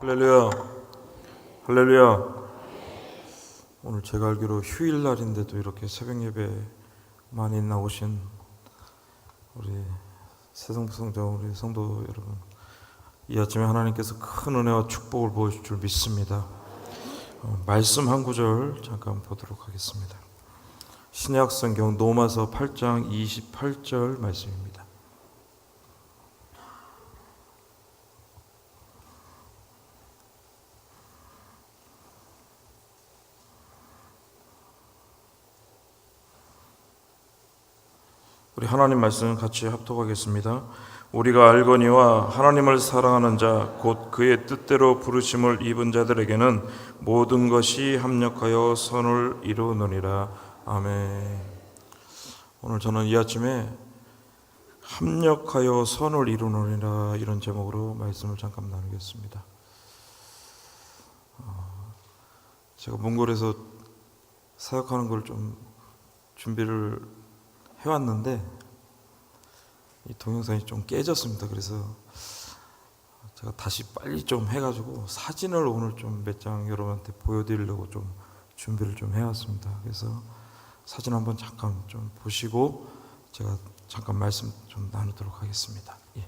할렐루야, 할렐루야. 오늘 제가 알기로 휴일날인데도 이렇게 새벽 예배 많이 나오신 우리 새성부성장 우리 성도 여러분, 이 아침에 하나님께서 큰 은혜와 축복을 보여줄 줄 믿습니다. 말씀 한 구절 잠깐 보도록 하겠습니다. 신약 성경 로마서 8장 28절 말씀입니다. 우리 하나님 말씀 같이 합독하겠습니다. 우리가 알거니와 하나님을 사랑하는 자 곧 그의 뜻대로 부르심을 입은 자들에게는 모든 것이 합력하여 선을 이루느니라. 아멘. 오늘 저는 이 아침에 합력하여 선을 이루느니라 이런 제목으로 말씀을 잠깐 나누겠습니다. 제가 몽골에서 사역하는 걸 좀 준비를 해왔는데 이 동영상이 좀 깨졌습니다. 그래서 제가 다시 빨리 좀 해가지고 사진을 오늘 좀 몇 장 여러분한테 보여드리려고 좀 준비를 좀 해왔습니다. 그래서 사진 한번 잠깐 좀 보시고 제가 잠깐 말씀 좀 나누도록 하겠습니다. 예.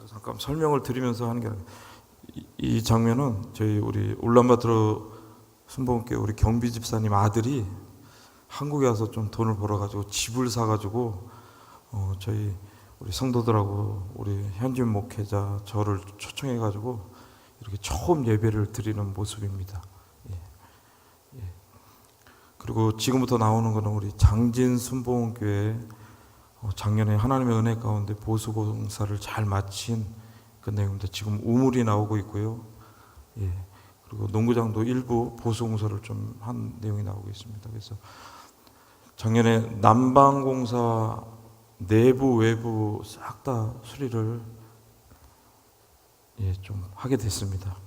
잠깐 설명을 드리면서 하는 게 아니라 이 장면은 저희 우리 울란바토르 순복음교회 우리 경비 집사님 아들이 한국에 와서 좀 돈을 벌어가지고 집을 사가지고 저희 우리 성도들하고 우리 현진 목회자 저를 초청해가지고 이렇게 처음 예배를 드리는 모습입니다. 예. 예. 그리고 지금부터 나오는 거는 우리 장진 순복음교회 작년에 하나님의 은혜 가운데 보수공사를 잘 마친 그 내용입니다. 지금 우물이 나오고 있고요. 예. 그리고 농구장도 일부 보수공사를 좀 한 내용이 나오고 있습니다. 그래서 작년에 난방공사 내부 외부 싹 다 수리를 좀 하게 됐습니다.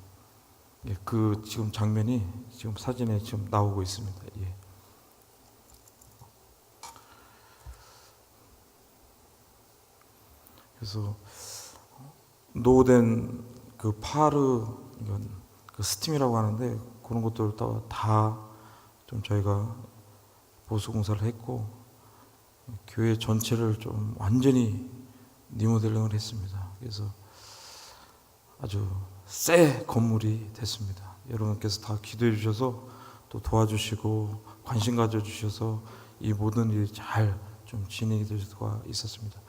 그 지금 장면이 지금 사진에 지금 나오고 있습니다. 예. 그래서 노후된 그 파르 그 스팀이라고 하는데 그런 것들 다 좀 저희가 보수 공사를 했고 교회 전체를 좀 완전히 리모델링을 했습니다. 그래서 아주 새 건물이 됐습니다. 여러분께서 다 기도해 주셔서 또 도와주시고 관심 가져주셔서 이 모든 일이 잘 좀 진행이 될 수가 있었습니다.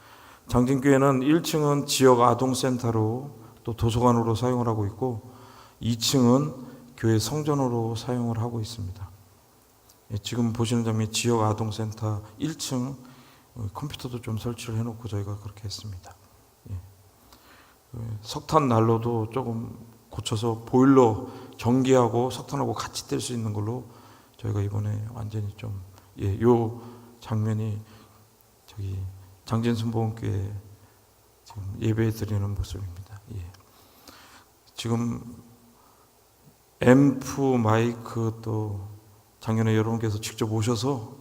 장진교회는 1층은 지역 아동센터로 또 도서관으로 사용을 하고 있고 2층은 교회 성전으로 사용을 하고 있습니다. 지금 보시는 장면이 지역 아동센터 1층 컴퓨터도 좀 설치를 해놓고 저희가 그렇게 했습니다. 석탄 난로도 조금 고쳐서 보일러 전기하고 석탄하고 같이 뗄 수 있는 걸로 저희가 이번에 완전히 좀 요 장면이 저기 장진순복음교회 지금 예배 드리는 모습입니다. 지금 앰프 마이크 또 작년에 여러분께서 직접 오셔서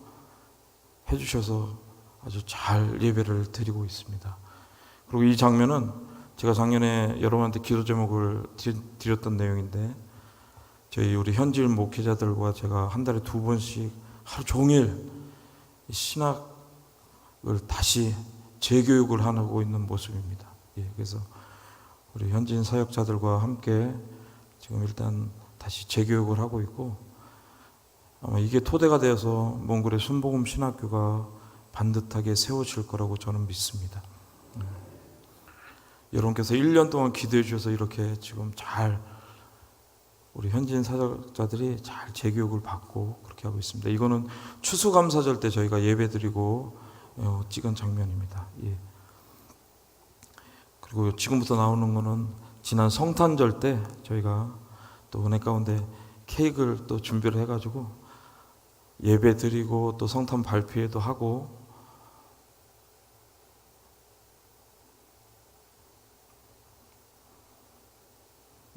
해주셔서 아주 잘 예배를 드리고 있습니다. 그리고 이 장면은 제가 작년에 여러분한테 기도 제목을 드렸던 내용인데 저희 우리 현질 목회자들과 제가 한 달에 2번씩 하루 종일 신학을 다시 재교육을 하고 있는 모습입니다. 그래서 우리 현진 사역자들과 함께 지금 일단 다시 재교육을 하고 있고 아마 이게 토대가 되어서 몽골의 순복음 신학교가 반듯하게 세워질 거라고 저는 믿습니다. 여러분께서 1년 동안 기도해 주셔서 이렇게 지금 잘 우리 현진 사역자들이 잘 재교육을 받고 그렇게 하고 있습니다. 이거는 추수감사절 때 저희가 예배드리고 찍은 장면입니다. 그리고 지금부터 나오는 거는 지난 성탄절 때 저희가 또 은혜 가운데 케이크를 또 준비를 해가지고 예배드리고 또 성탄 발표회도 하고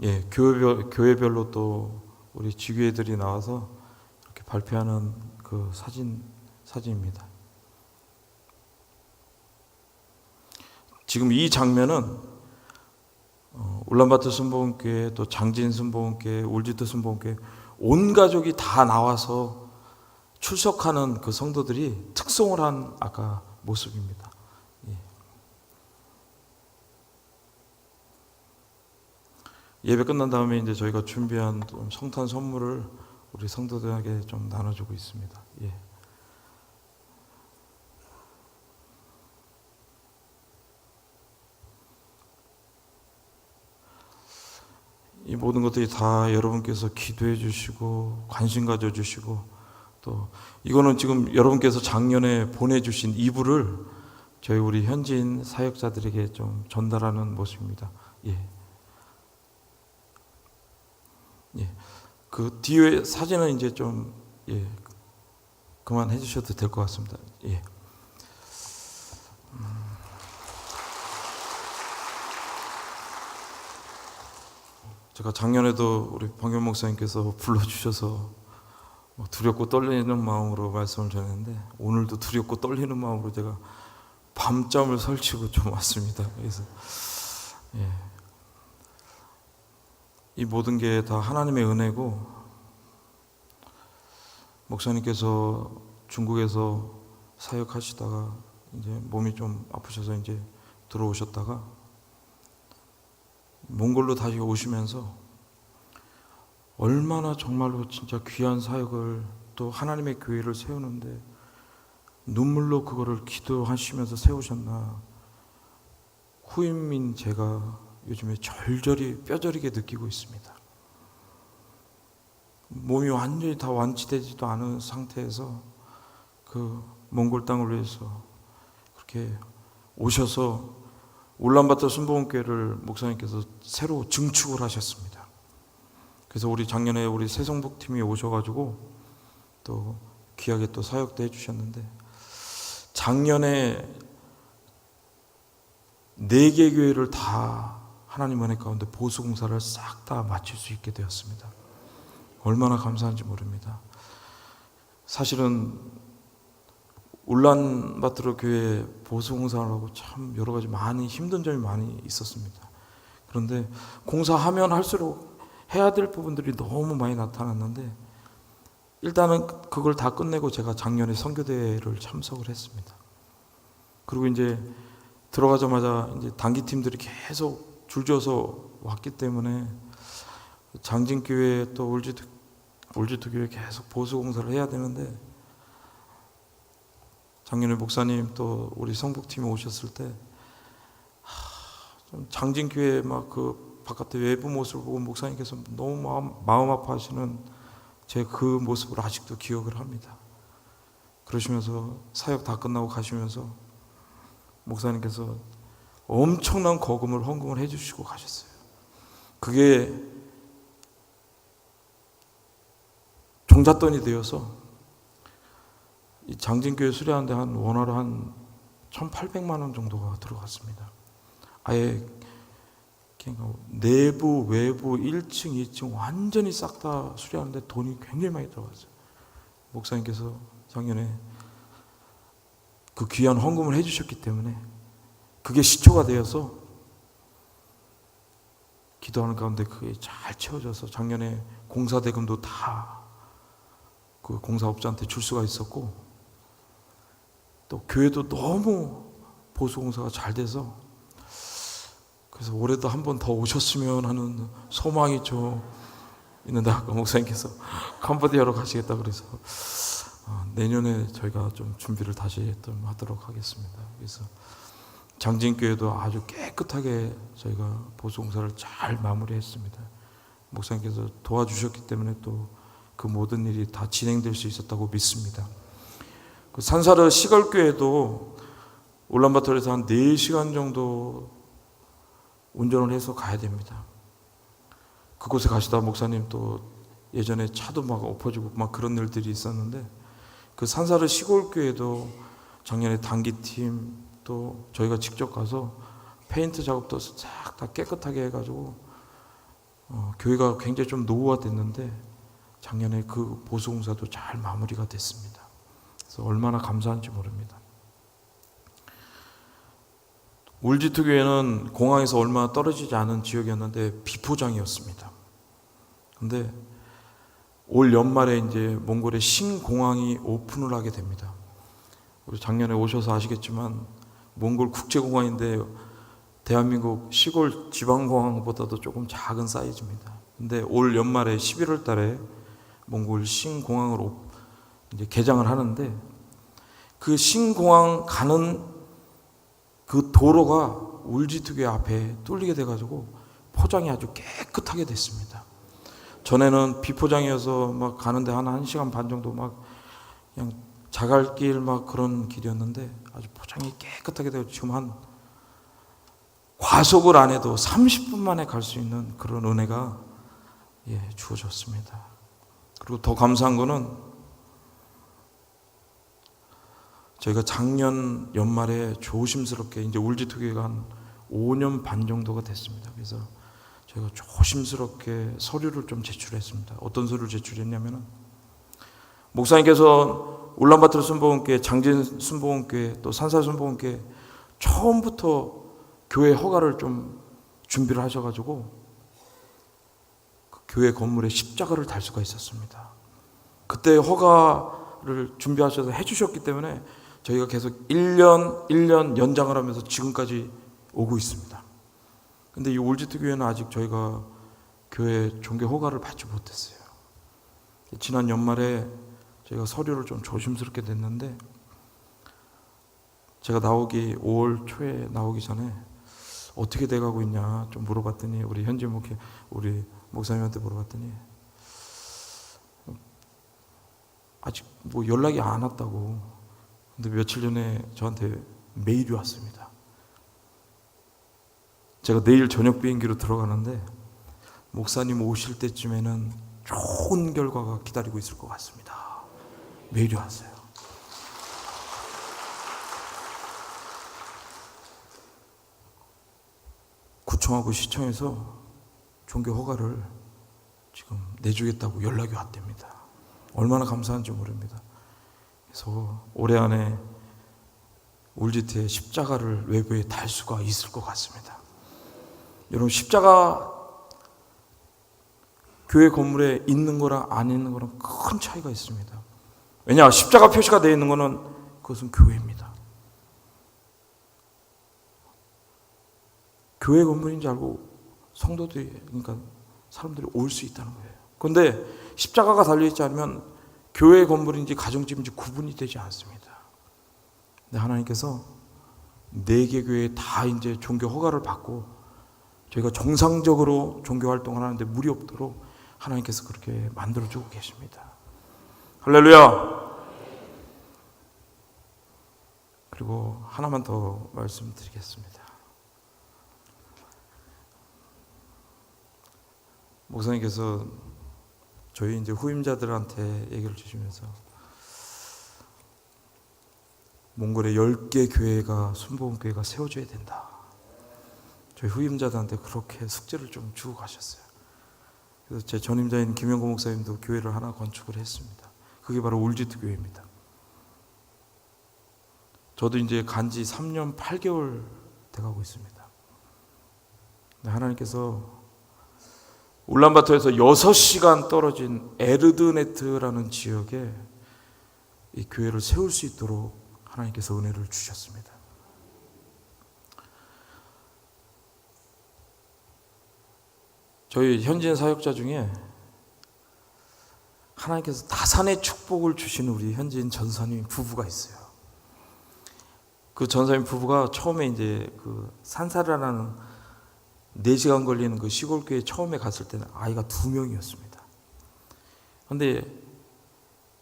예, 교회별로 또 우리 지교회들이 나와서 이렇게 발표하는 그 사진입니다. 지금 이 장면은 울란바토르 순복음교회, 또 장진 순복음교회, 울지트 순복음교회 온 가족이 다 나와서 출석하는 그 성도들이 특송을 한 아까 모습입니다. 예. 예배 끝난 다음에 이제 저희가 준비한 성탄 선물을 우리 성도들에게 좀 나눠주고 있습니다. 예. 이 모든 것들이 다 여러분께서 기도해 주시고 관심 가져 주시고, 또 이거는 지금 여러분께서 작년에 보내주신 이불을 저희 우리 현지인 사역자들에게 좀 전달하는 모습입니다. 예. 예. 그 뒤에 사진은 이제 좀 그만해 주셔도 될 것 같습니다. 예. 제가 작년에도 우리 방현 목사님께서 불러주셔서 두렵고 떨리는 마음으로 말씀을 전했는데, 오늘도 두렵고 떨리는 마음으로 제가 밤잠을 설치고 좀 왔습니다. 그래서 이 모든 게 다 하나님의 은혜고, 목사님께서 중국에서 사역하시다가 이제 몸이 좀 아프셔서 이제 들어오셨다가 몽골로 다시 오시면서 얼마나 정말로 진짜 귀한 사역을, 또 하나님의 교회를 세우는데 눈물로 그거를 기도하시면서 세우셨나, 후임인 제가 요즘에 절절히 뼈저리게 느끼고 있습니다. 몸이 완전히 다 완치되지도 않은 상태에서 그 몽골 땅을 위해서 그렇게 오셔서 울란바토르 순복음교회를 목사님께서 새로 증축을 하셨습니다. 그래서 우리 작년에 우리 새성북팀이 오셔가지고 또 귀하게 또 사역도 해주셨는데, 작년에 4개 교회를 다 하나님 은혜 가운데 보수공사를 싹 다 마칠 수 있게 되었습니다. 얼마나 감사한지 모릅니다. 사실은 울란바토르 교회 보수공사를 하고 참 여러 가지 많이 힘든 점이 많이 있었습니다. 그런데 공사하면 할수록 해야 될 부분들이 너무 많이 나타났는데, 일단은 그걸 다 끝내고 제가 작년에 선교대회를 참석을 했습니다. 그리고 이제 들어가자마자 이제 단기팀들이 계속 줄져서 왔기 때문에 장진교회 또 울지트 교회 계속 보수공사를 해야 되는데, 작년에 목사님 또 우리 성북팀이 오셨을 때 좀 장진교회 막 그 바깥에 외부 모습을 보고 목사님께서 너무 마음 아파하시는 제 그 모습을 아직도 기억을 합니다. 그러시면서 사역 다 끝나고 가시면서 목사님께서 엄청난 거금을 헌금을 해주시고 가셨어요. 그게 종잣돈이 되어서 이 장진교회 수리하는데 한 원화로 한 1,800만 원 정도가 들어갔습니다. 아예 내부, 외부, 1층, 2층 완전히 싹 다 수리하는데 돈이 굉장히 많이 들어갔어요. 목사님께서 작년에 그 귀한 헌금을 해주셨기 때문에 그게 시초가 되어서 기도하는 가운데 그게 잘 채워져서 작년에 공사대금도 다 그 공사업자한테 줄 수가 있었고, 또 교회도 너무 보수공사가 잘 돼서, 그래서 올해도 한 번 더 오셨으면 하는 소망이 좀 있는데, 아까 목사님께서 캄보디아로 가시겠다 그래서 내년에 저희가 좀 준비를 다시 좀 하도록 하겠습니다. 그래서 장진교회도 아주 깨끗하게 저희가 보수공사를 잘 마무리했습니다. 목사님께서 도와주셨기 때문에 또 그 모든 일이 다 진행될 수 있었다고 믿습니다. 그 산사르 시골교회도 울란바토르에서 한 4시간 정도 운전을 해서 가야 됩니다. 그곳에 가시다 목사님 또 예전에 차도 막 엎어지고 막 그런 일들이 있었는데, 그 산사르 시골교회도 작년에 단기팀 또 저희가 직접 가서 페인트 작업도 싹 다 깨끗하게 해가지고 교회가 굉장히 좀 노후화됐는데 작년에 그 보수공사도 잘 마무리가 됐습니다. 그래서 얼마나 감사한지 모릅니다. 울지트 교회는 공항에서 얼마 떨어지지 않은 지역이었는데 비포장이었습니다. 근데 올 연말에 이제 몽골의 신공항이 오픈을 하게 됩니다. 우리 작년에 오셔서 아시겠지만 몽골 국제공항인데 대한민국 시골 지방공항보다도 조금 작은 사이즈입니다. 근데 올 연말에 11월 달에 몽골 신공항으로 이제 개장을 하는데 그 신공항 가는 그 도로가 울지트교회 앞에 뚫리게 돼가지고 포장이 아주 깨끗하게 됐습니다. 전에는 비포장이어서 막 가는데 한 1시간 반 정도 막 그냥 자갈길 막 그런 길이었는데 아주 포장이 깨끗하게 되고 지금 한 과속을 안 해도 30분 만에 갈 수 있는 그런 은혜가 주어졌습니다. 그리고 더 감사한 거는 저희가 작년 연말에 조심스럽게 이제 울지트교회가 한 5년 반 정도가 됐습니다. 그래서 저희가 조심스럽게 서류를 좀 제출했습니다. 어떤 서류를 제출했냐면은 목사님께서 울란바토르 순복음교회, 장진 순복음교회, 또 산사 순복음교회 처음부터 교회 허가를 좀 준비를 하셔가지고 그 교회 건물에 십자가를 달 수가 있었습니다. 그때 허가를 준비하셔서 해주셨기 때문에 저희가 계속 1년 연장을 하면서 지금까지 오고 있습니다. 근데 이 울지트 교회는 아직 저희가 교회 종교 허가를 받지 못했어요. 지난 연말에 저희가 서류를 좀 조심스럽게 냈는데 제가 나오기 5월 초에 나오기 전에 어떻게 돼가고 있냐 좀 물어봤더니 우리 현지 목회 우리 목사님한테 물어봤더니 아직 뭐 연락이 안 왔다고. 근데 며칠 전에 저한테 메일이 왔습니다. 제가 내일 저녁 비행기로 들어가는데 목사님 오실 때쯤에는 좋은 결과가 기다리고 있을 것 같습니다. 메일이 왔어요. 구청하고 시청에서 종교 허가를 지금 내주겠다고 연락이 왔답니다. 얼마나 감사한지 모릅니다. 그래서 올해 안에 울지트에 십자가를 외부에 달 수가 있을 것 같습니다. 여러분, 십자가 교회 건물에 있는 거랑 안 있는 거랑 큰 차이가 있습니다. 왜냐? 십자가 표시가 되어 있는 거는 그것은 교회입니다. 교회 건물인 줄 알고 성도들이, 그러니까 사람들이 올 수 있다는 거예요. 그런데 십자가가 달려있지 않으면 교회 건물인지 가정집인지 구분이 되지 않습니다. 근데 하나님께서 4개 교회에 다 이제 종교 허가를 받고 저희가 정상적으로 종교 활동을 하는데 무리 없도록 하나님께서 그렇게 만들어주고 계십니다. 할렐루야! 그리고 하나만 더 말씀드리겠습니다. 목사님께서 저희 이제 후임자들한테 얘기를 주시면서 몽골에 10개 교회가 순복음교회가 세워져야 된다. 저희 후임자들한테 그렇게 숙제를 좀 주고 가셨어요. 그래서 제 전임자인 김영고 목사님도 교회를 하나 건축을 했습니다. 그게 바로 울지트 교회입니다. 저도 이제 간지 3년 8개월 돼가고 있습니다. 하나님께서 울란바토르에서 6시간 떨어진 에르드네트라는 지역에 이 교회를 세울 수 있도록 하나님께서 은혜를 주셨습니다. 저희 현지인 사역자 중에 하나님께서 다산의 축복을 주신 우리 현지인 전사님 부부가 있어요. 그 전사님 부부가 처음에 이제 그 산사라라는 4시간 걸리는 그 시골교회 처음에 갔을 때는 아이가 2명이었습니다. 그런데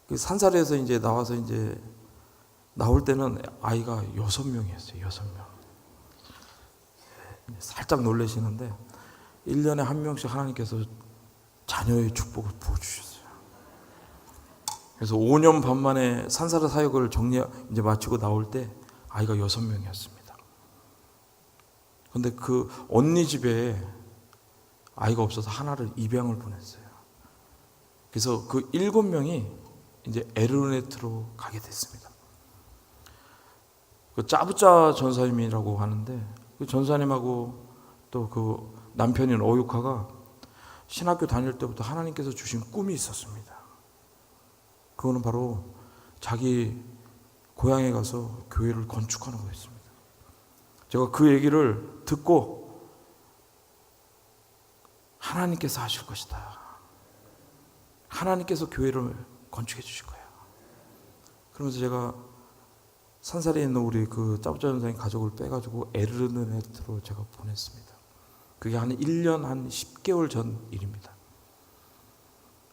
그 산사에서 이제 나와서 이제 나올 때는 아이가 6명이었어요. 6명. 살짝 놀라시는데 1년에 한 명씩 하나님께서 자녀의 축복을 부어주셨어요. 그래서 5년 반 만에 산사라 사역을 이제 마치고 나올 때 아이가 6명이었습니다. 근데 그 언니 집에 아이가 없어서 하나를 입양을 보냈어요. 그래서 그 7명이 이제 에르네트로 가게 됐습니다. 그 짜부짜 전사님이라고 하는데 그 전사님하고 또 그 남편인 어육화가 신학교 다닐 때부터 하나님께서 주신 꿈이 있었습니다. 그거는 바로 자기 고향에 가서 교회를 건축하는 거였습니다. 제가 그 얘기를 듣고 하나님께서 하실 것이다. 하나님께서 교회를 건축해 주실 거야. 그러면서 제가 산살에 있는 우리 그 짜부짜 전사님 가족을 빼가지고 에르네트로 제가 보냈습니다. 그게 한 1년 한 10개월 전 일입니다.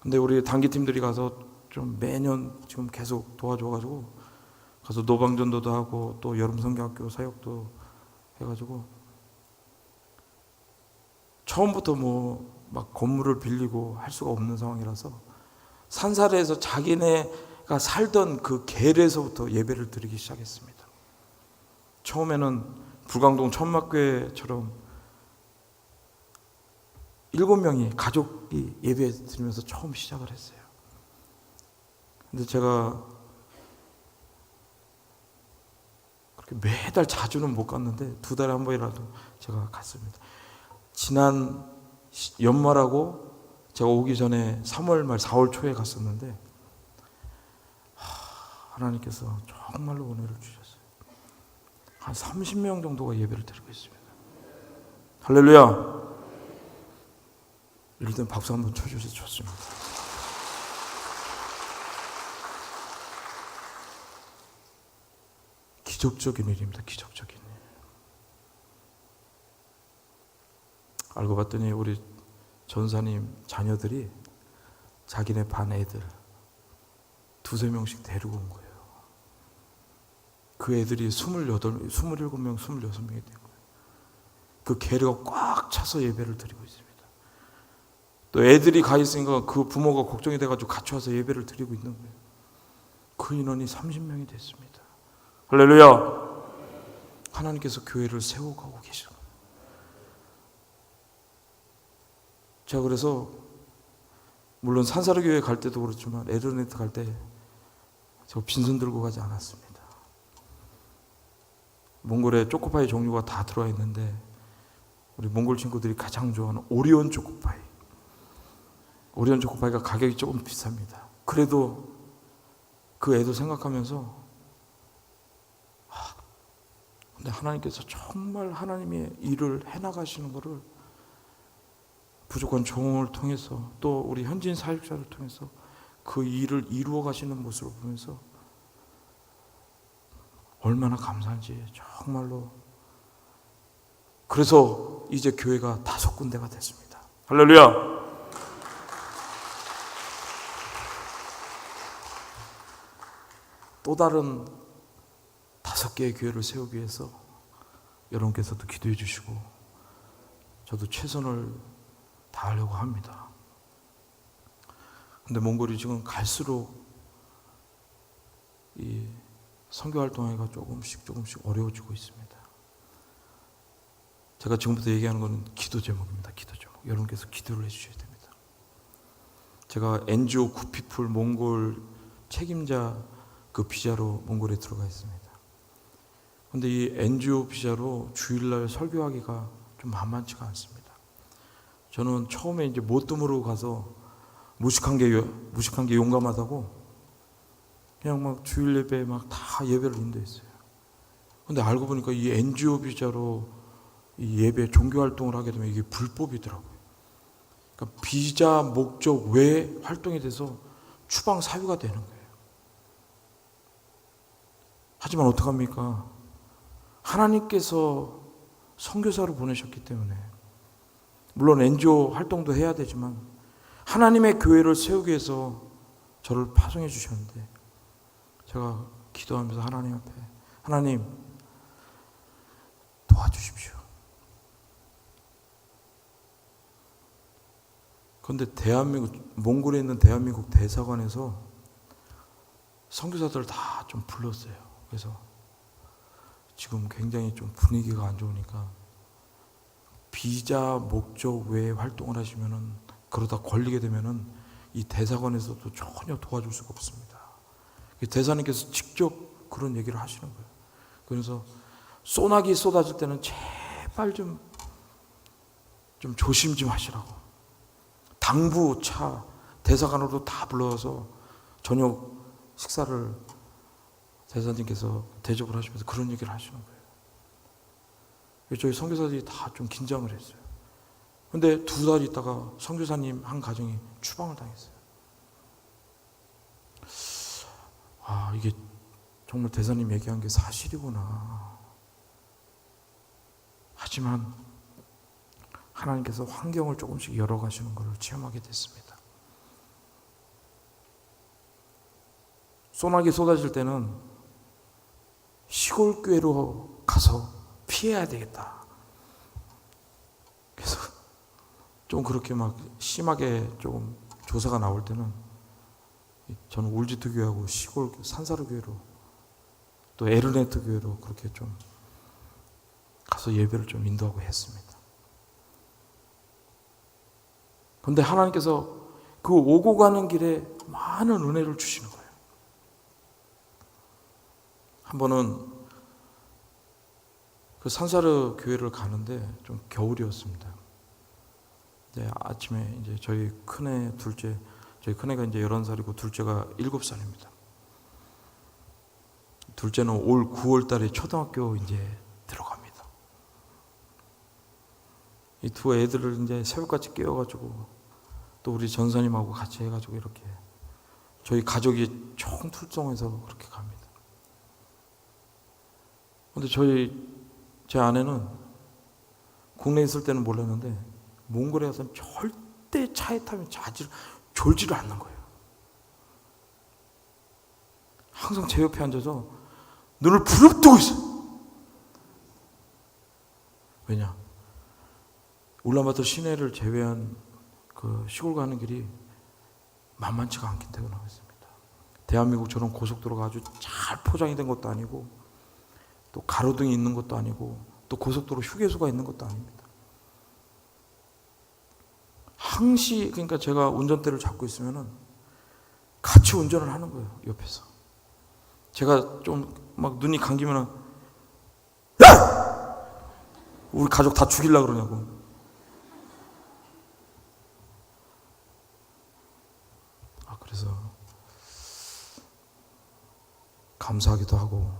근데 우리 단기팀들이 가서 좀 매년 지금 계속 도와줘가지고 가서 노방전도도 하고 또 여름 성경학교 사역도 해가지고 처음부터 뭐 막 건물을 빌리고 할 수가 없는 상황이라서 산사래에서 자기네가 살던 그 계례에서부터 예배를 드리기 시작했습니다. 처음에는 불광동 천막교회처럼 7명이 가족이 예배 드리면서 처음 시작을 했어요. 근데 제가 그렇게 매달 자주는 못 갔는데 2달에 한 번이라도 제가 갔습니다. 지난 연말하고 제가 오기 전에 3월 말 4월 초에 갔었는데 하나님께서 정말로 은혜를 주셨어요. 한 30명 정도가 예배를 드리고 있습니다. 할렐루야. 이럴 땐 박수 한번 쳐주셔서 좋습니다. 기적적인 일입니다. 기적적인 일. 알고 봤더니 우리 전사님 자녀들이 자기네 반 애들 2-3명씩 데리고 온 거예요. 그 애들이 27명, 26명이 된 거예요. 그 계례가 꽉 차서 예배를 드리고 있습니다. 또 애들이 가 있으니까 그 부모가 걱정이 돼가지고 같이 와서 예배를 드리고 있는 거예요. 그 인원이 30명이 됐습니다. 할렐루야. 하나님께서 교회를 세워가고 계시고, 제가 그래서 물론 산사르 교회 갈 때도 그렇지만 에르네트 갈 때 저 빈손 들고 가지 않았습니다. 몽골에 초코파이 종류가 다 들어와 있는데 우리 몽골 친구들이 가장 좋아하는 오리온 초코파이. 오리온 초코파이가 가격이 조금 비쌉니다. 그래도 그 애도 생각하면서 근데 하나님께서 정말 하나님의 일을 해나가시는 것을 부족한 종을 통해서 또 우리 현지인 사역자를 통해서 그 일을 이루어 가시는 모습을 보면서 얼마나 감사한지 정말로. 그래서 이제 교회가 5군데가 됐습니다. 할렐루야. 또 다른 5개의 교회를 세우기 위해서 여러분께서도 기도해 주시고 저도 최선을 다하려고 합니다. 근데 몽골이 지금 갈수록 이 선교 활동하기가 조금씩 어려워지고 있습니다. 제가 지금부터 얘기하는 것은 기도 제목입니다. 기도 제목. 여러분께서 기도를 해주셔야 됩니다. 제가 NGO 구피풀 몽골 책임자 그 비자로 몽골에 들어가 있습니다. 근데 이 NGO 비자로 주일날 설교하기가 좀 만만치가 않습니다. 저는 처음에 이제 모뜸으로 가서 무식한 게 용감하다고 그냥 막 주일 예배에 막 다 예배를 인도했어요. 근데 알고 보니까 이 NGO 비자로 이 예배 종교 활동을 하게 되면 이게 불법이더라고요. 그러니까 비자 목적 외 활동이 돼서 추방 사유가 되는 거예요. 하지만 어떡합니까? 하나님께서 선교사로 보내셨기 때문에 물론 NGO 활동도 해야 되지만 하나님의 교회를 세우기 위해서 저를 파송해 주셨는데 제가 기도하면서 하나님 앞에 하나님 도와주십시오. 그런데 몽골에 있는 대한민국 대사관에서 선교사들을 다 좀 불렀어요. 그래서 지금 굉장히 좀 분위기가 안 좋으니까 비자 목적 외에 활동을 하시면은, 그러다 걸리게 되면은 이 대사관에서도 전혀 도와줄 수가 없습니다. 대사님께서 직접 그런 얘기를 하시는 거예요. 그래서 소나기 쏟아질 때는 제발 좀 조심 좀 하시라고. 당부 차 대사관으로 다 불러서 저녁 식사를 대사님께서 대접을 하시면서 그런 얘기를 하시는 거예요. 저희 선교사들이 다 좀 긴장을 했어요. 근데 2달 있다가 선교사님 한 가정이 추방을 당했어요. 아, 이게 정말 대사님 얘기한 게 사실이구나. 하지만 하나님께서 환경을 조금씩 열어가시는 것을 체험하게 됐습니다. 소나기 쏟아질 때는 시골 교회로 가서 피해야 되겠다. 그래서 좀 그렇게 막 심하게 조금 조사가 나올 때는 저는 울지트 교회하고 시골 산사르 교회로 또 에르네트 교회로 그렇게 좀 가서 예배를 좀 인도하고 했습니다. 그런데 하나님께서 그 오고 가는 길에 많은 은혜를 주시는 거예요. 한 번은 그 산사르 교회를 가는데 좀 겨울이었습니다. 이제 아침에 이제 저희 큰애 둘째, 저희 큰애가 이제 11살이고 둘째가 7살입니다. 둘째는 올 9월 달에 초등학교 이제 들어갑니다. 이 두 애들을 이제 새벽같이 깨워가지고 또 우리 전사님하고 같이 해가지고 이렇게 저희 가족이 총 출동해서 그렇게 갑니다. 근데 제 아내는 국내에 있을 때는 몰랐는데 몽골에 가서는 절대 차에 타면 졸지를 않는 거예요. 항상 제 옆에 앉아서 눈을 부릅뜨고 있어요. 왜냐? 울란바토 시내를 제외한 그 시골 가는 길이 만만치가 않기 때문에 그렇습니다. 대한민국처럼 고속도로가 아주 잘 포장이 된 것도 아니고 또 가로등이 있는 것도 아니고 또 고속도로 휴게소가 있는 것도 아닙니다. 항시 그러니까 제가 운전대를 잡고 있으면은 같이 운전을 하는 거예요. 옆에서. 제가 좀 막 눈이 감기면은 야! 우리 가족 다 죽이려고 그러냐고. 그래서 감사하기도 하고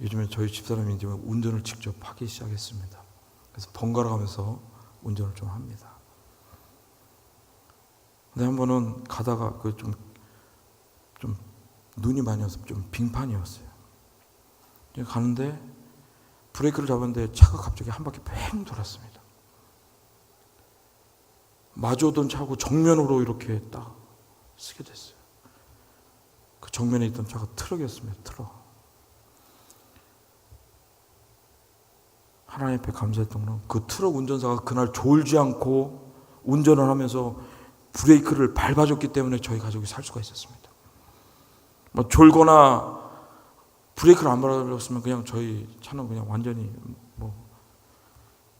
요즘에 저희 집사람이 이제 운전을 직접 하기 시작했습니다. 그래서 번갈아 가면서 운전을 좀 합니다. 근데 한 번은 가다가 그 좀 눈이 많이 와서 좀 빙판이었어요. 가는데 브레이크를 잡았는데 차가 갑자기 한 바퀴 팽 돌았습니다. 마주오던 차하고 정면으로 이렇게 딱 쓰게 됐어요. 그 정면에 있던 차가 트럭이었습니다. 트럭. 하나님 앞에 감사했던 건 그 트럭 운전사가 그날 졸지 않고 운전을 하면서 브레이크를 밟아줬기 때문에 저희 가족이 살 수가 있었습니다. 뭐 졸거나 브레이크를 안 밟았으면 그냥 저희 차는 그냥 완전히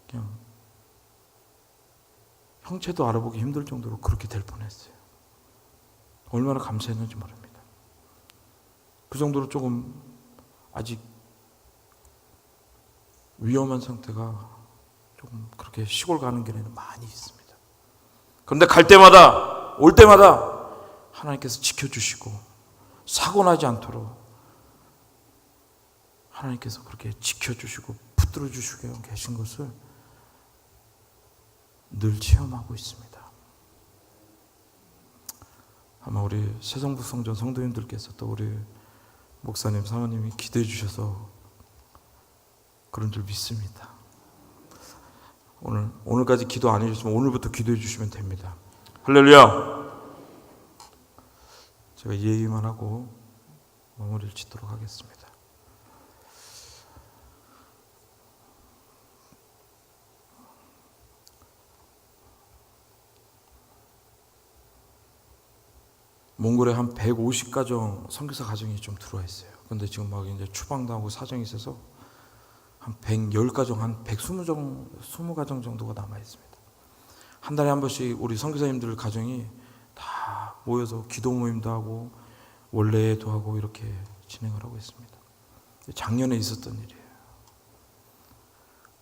그냥 형체도 알아보기 힘들 정도로 그렇게 될 뻔했어요. 얼마나 감사했는지 모릅니다. 그 정도로 조금 아직 위험한 상태가 조금 그렇게 시골 가는 길에는 많이 있습니다. 그런데 갈 때마다 올 때마다 하나님께서 지켜주시고 사고 나지 않도록 하나님께서 그렇게 지켜주시고 붙들어 주시고 계신 것을 늘 체험하고 있습니다. 아마 우리 새성부 성전 성도님들께서 또 우리 목사님, 사모님이 기도해 주셔서 그런 줄 믿습니다. 오늘까지 기도 안 해주시면 오늘부터 기도해 주시면 됩니다. 할렐루야! 제가 이 얘기만 하고 마무리를 짓도록 하겠습니다. 몽골에 한 150가정 선교사 가정이 좀 들어와 있어요. 근데 지금 막 이제 추방당하고 사정이 있어서 한 110가정, 한 120가정 정도가 남아 있습니다. 한 달에 한 번씩 우리 선교사님들 가정이 다 모여서 기도 모임도 하고 원래도 하고 이렇게 진행을 하고 있습니다. 작년에 있었던 일이에요.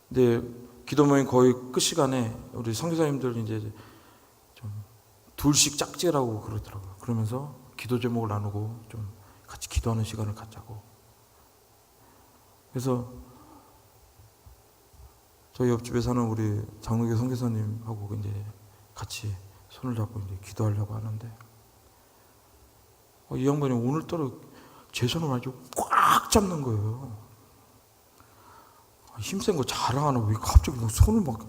근데 기도 모임 거의 끝 시간에 우리 선교사님들 이제 좀 둘씩 짝지라고 그러더라고요. 그러면서 기도 제목을 나누고 좀 같이 기도하는 시간을 갖자고. 그래서 저희 옆집에 사는 우리 장로교 선교사님하고 이제 같이 손을 잡고 이제 기도하려고 하는데 이 양반이 오늘따라 제 손을 아주 꽉 잡는 거예요. 힘센 거 자랑하나 왜 갑자기 막 손을 막.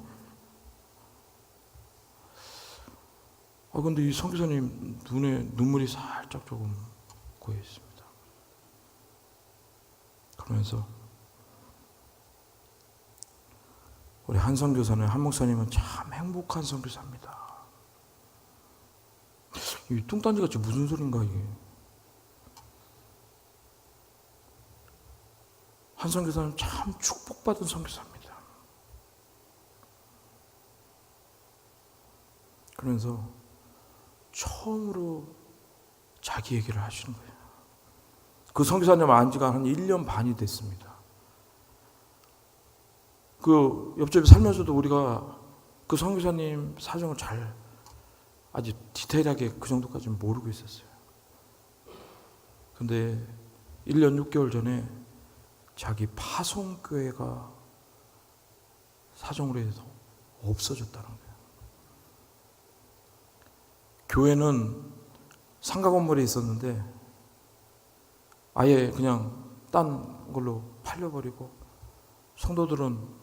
근데 이 선교사님 눈에 눈물이 살짝 조금 고여 있습니다. 그러면서 우리 한 선교사는, 한 목사님은 참 행복한 선교사입니다. 이 뚱딴지 같이 무슨 소린가 이게. 한 선교사는 참 축복받은 선교사입니다. 그러면서 처음으로 자기 얘기를 하시는 거예요. 그 선교사님 안 지가 한 1년 반이 됐습니다. 그 옆집에 살면서도 우리가 그 선교사님 사정을 잘 아주 디테일하게 그 정도까지는 모르고 있었어요. 근데 1년 6개월 전에 자기 파송교회가 사정으로 해서 없어졌다는 거예요. 교회는 상가 건물에 있었는데 아예 그냥 딴 걸로 팔려버리고 성도들은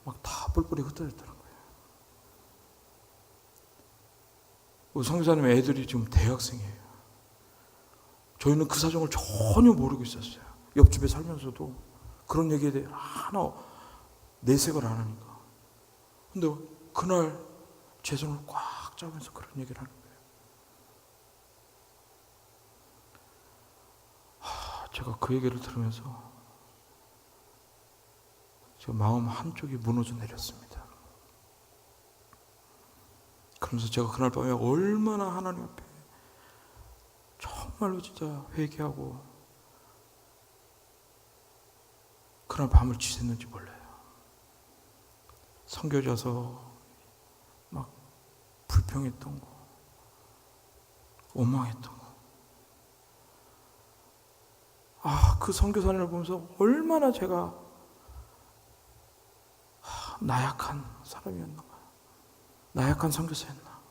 막 다 뿔뿔이 흩어졌다는 거예요. 우리 선교사님 애들이 지금 대학생이에요. 저희는 그 사정을 전혀 모르고 있었어요. 옆집에 살면서도 그런 얘기에 대해 하나 내색을 안 하니까. 근데 그날 제 손을 꽉 잡으면서 그런 얘기를 하는 거예요. 제가 그 얘기를 들으면서 제 마음 한쪽이 무너져 내렸습니다. 그러면서 제가 그날 밤에 얼마나 하나님 앞에 정말로 진짜 회개하고 그날 밤을 지샜는지 몰라요. 선교져서 막 불평했던 거, 원망했던 거. 그 선교사님을 보면서 얼마나 제가 나약한 사람이었나, 나약한 선교사였나.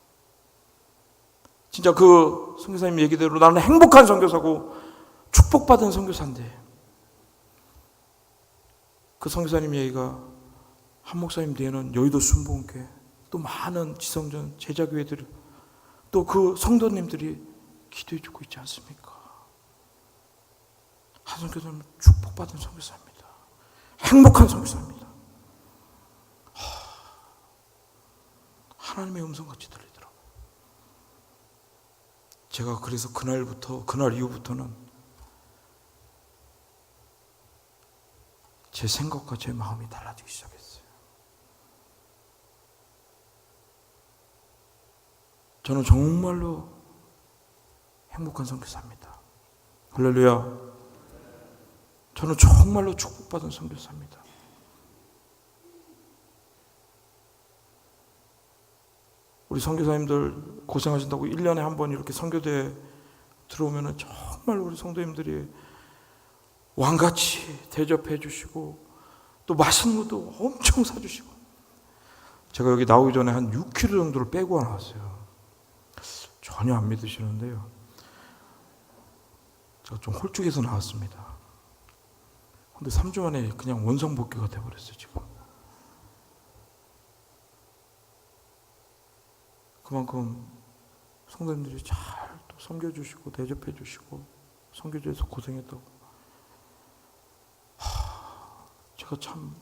진짜 그 선교사님 얘기대로 나는 행복한 선교사고 축복받은 선교사인데 그 선교사님 얘기가 한 목사님 뒤에는 여의도 순복음교회 또 많은 지성전 제자교회들 또 그 성도님들이 기도해 주고 있지 않습니까? 한 선교사님은 축복받은 선교사입니다. 행복한 선교사입니다. 하나님의 음성같이 들리더라고요. 제가 그래서 그날 이후부터는 제 생각과 제 마음이 달라지기 시작했어요. 저는 정말로 행복한 선교사입니다. 할렐루야. 저는 정말로 축복받은 선교사입니다. 우리 선교사님들 고생하신다고 1년에 한 번 이렇게 선교대에 들어오면 정말 우리 성도님들이 왕같이 대접해 주시고 또 맛있는 것도 엄청 사주시고. 제가 여기 나오기 전에 한 6kg 정도를 빼고 나왔어요. 전혀 안 믿으시는데요. 제가 좀 홀쭉해서 나왔습니다. 근데 3주 만에 그냥 원상복귀가 돼버렸어요, 지금. 그만큼 성도님들이 잘 또 섬겨주시고 대접해 주시고 선교제에서 고생했다고. 제가 참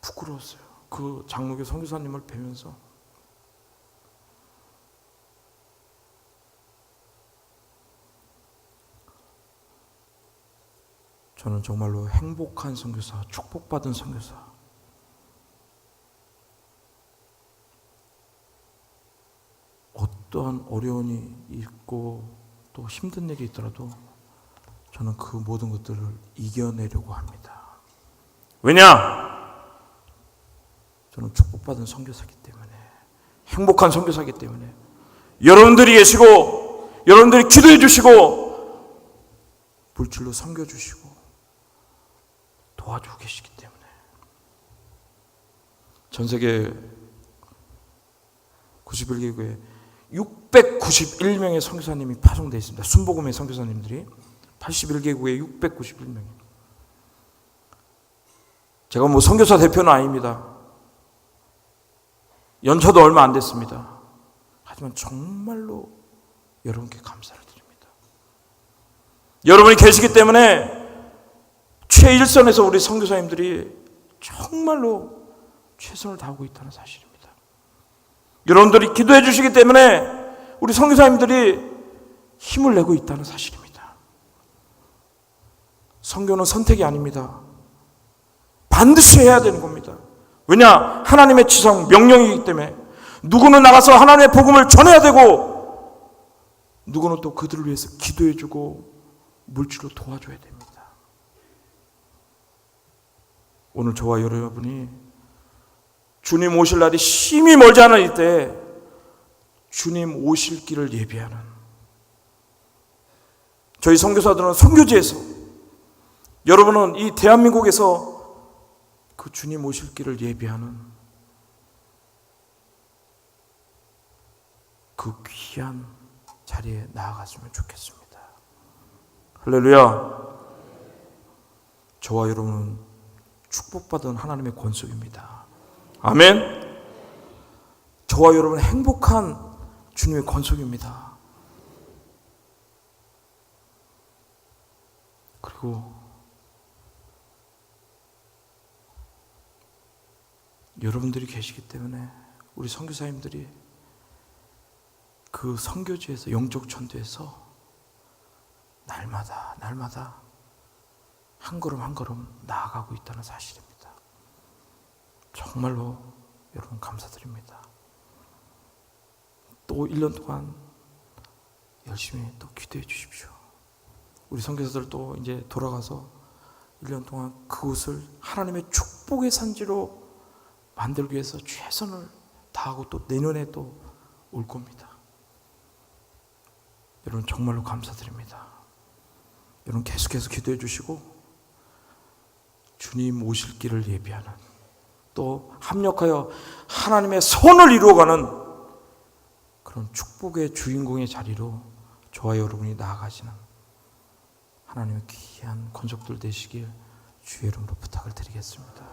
부끄러웠어요. 그 장로교 선교사님을 뵈면서. 저는 정말로 행복한 선교사, 축복받은 선교사, 어떠한 어려움이 있고 또 힘든 일이 있더라도 저는 그 모든 것들을 이겨내려고 합니다. 왜냐? 저는 축복받은 선교사이기 때문에, 행복한 선교사이기 때문에, 여러분들이 계시고 여러분들이 기도해 주시고 물질로 섬겨 주시고 도와주고 계시기 때문에, 전 세계 91개국에 691명의 선교사님이 파송되어 있습니다. 순복음의 선교사님들이 81개국에 691명이. 제가 뭐 선교사 대표는 아닙니다. 연차도 얼마 안 됐습니다. 하지만 정말로 여러분께 감사를 드립니다. 여러분이 계시기 때문에 최일선에서 우리 선교사님들이 정말로 최선을 다하고 있다는 사실입니다. 여러분들이 기도해 주시기 때문에 우리 선교사님들이 힘을 내고 있다는 사실입니다. 선교는 선택이 아닙니다. 반드시 해야 되는 겁니다. 왜냐? 하나님의 지성, 명령이기 때문에 누구는 나가서 하나님의 복음을 전해야 되고 누구는 또 그들을 위해서 기도해 주고 물질로 도와줘야 됩니다. 오늘 저와 여러분이 주님 오실 날이 심히 멀지 않은 이때 주님 오실 길을 예비하는, 저희 선교사들은 선교지에서, 여러분은 이 대한민국에서 그 주님 오실 길을 예비하는 그 귀한 자리에 나아갔으면 좋겠습니다. 할렐루야. 저와 여러분은 축복받은 하나님의 권속입니다. 아멘. 저와 여러분은 행복한 주님의 권속입니다. 그리고 여러분들이 계시기 때문에 우리 선교사님들이 그 선교지에서, 영적 전도에서 날마다 한 걸음 한 걸음 나아가고 있다는 사실입니다. 정말로 여러분 감사드립니다. 또 1년 동안 열심히 또 기도해 주십시오. 우리 선교사들 또 이제 돌아가서 1년 동안 그곳을 하나님의 축복의 산지로 만들기 위해서 최선을 다하고 또 내년에 또 올 겁니다. 여러분 정말로 감사드립니다. 여러분 계속해서 기도해 주시고 주님 오실 길을 예비하는, 또 합력하여 하나님의 선을 이루어가는 그런 축복의 주인공의 자리로 저와 여러분이 나아가시는 하나님의 귀한 권속들 되시길 주의 이름으로 부탁을 드리겠습니다.